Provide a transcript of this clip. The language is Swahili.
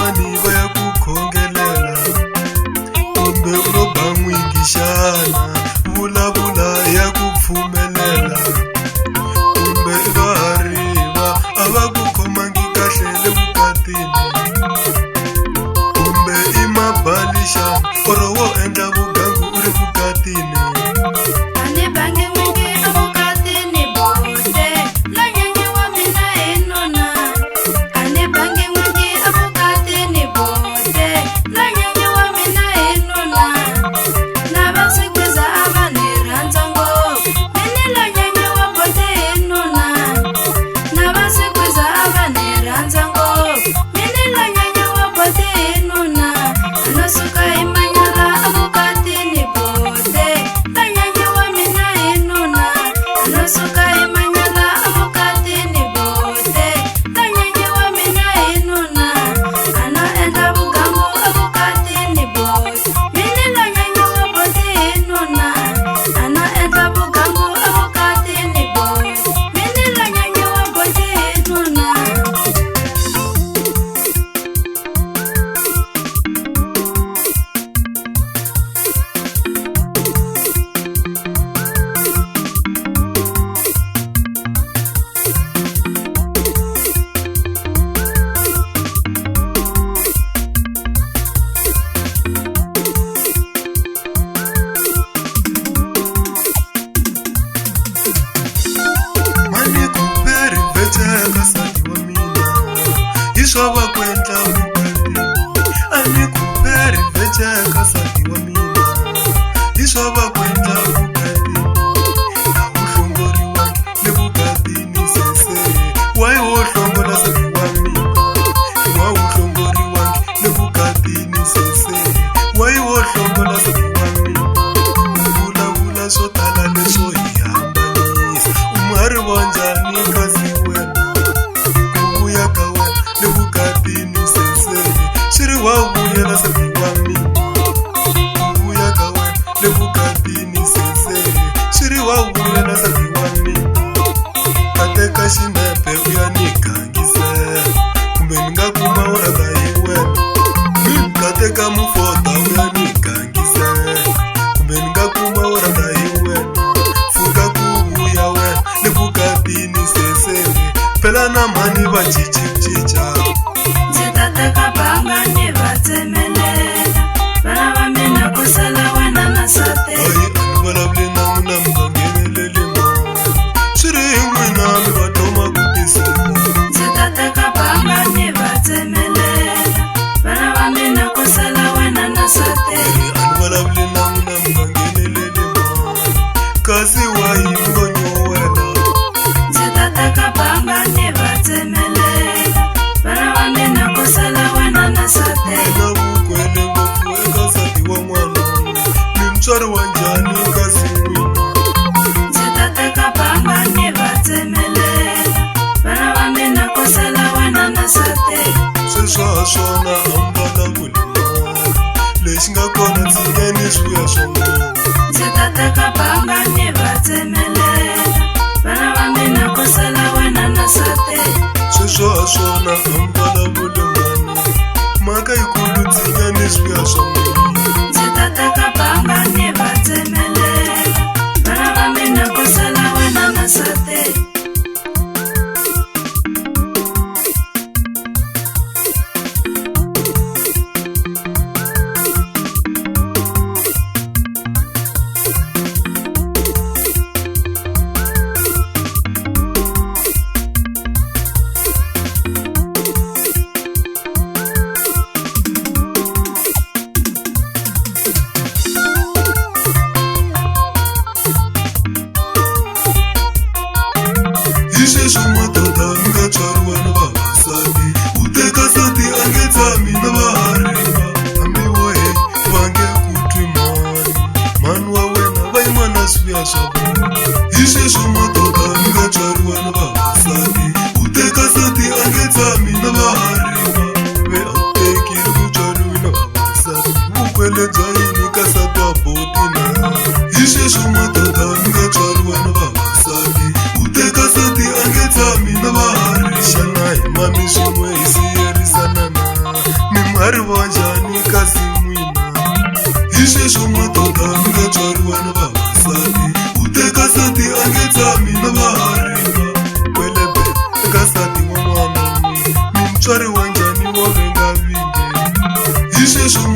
mani vaya kukhongelela kumbe uroba n'wingixana vulavula ya ku pfumelela kumbe vahariva a va ku khomangi kahle le vukatini kumbe i mabalixana oro wo endla vugangu u ri vukatini Iswa kwenda vukati ani kuperi veche kasati wa mina iswa kwenda vukati na uhlongori wangi le vukati ni sese wai uhlongola sati wa mina wa uhlongori wangi le vukati ni sese wai uhlongola sati wa mina vula swo tala leswo hi hambanisa umhari wa njhani kasi wena kuvuya ka wena le vukatini sese shiri wa vuyela sati wa mina kuvuya ka wena le vukatini sese shiri wa vuyela sati wa mina kateka xinepe u ya ni gangisela kumbe ni nga kuma u rhandza hi wena kateka mufota u ya ni gangisela kumbe ni nga kuma u rhandza hi wena fuka ku vuya wena le vukatini sese phela na mani va cincica ndzi ta teka banga ni va tsemelela vana va mina ku sala wena na nsati ayi a ni vulavuli na n'wina mi nga ngheneleli mani swi ri hi n'wina mi va doma ku tisela ndzi ta teka banga ni va tsemelela vana va mina ku sala wena na nsati a ni vulavuli na n'wina mi nga ngheneleli mani kasi wa hi ngonyo wena ndzi ta teka banga ni va tsemelela vana va mina ku sala wena na nsati na vukwele ngopfu eka nsati wa n'wana mi mutswari wa njhani kasi n'wina ndzi ta teka banga ni va tsemelela vana va mina ku sala wena na nsati sweswa swona a mi vulavuli mani lexi nga kona ndzinyeni swiya swa n'wina ndzi ta teka banga ni va tsemelela vana va mina ku sala wena na nsati sweswa swona a mi vulavuli mani mhaka yikulu ndzinyeni swiya swa n'wina ndzi ta teka banga ni va tsemelela vana va mina ku sala wena na nsati ngari vanjani kasi n'wina hi sweswo matota mi nga tswariwa na vavasati u teka sati a nge tshami na vahariva kwelebe eka sati wa n'wana mi mutswari wa njhani wo venga vinge hi sweswo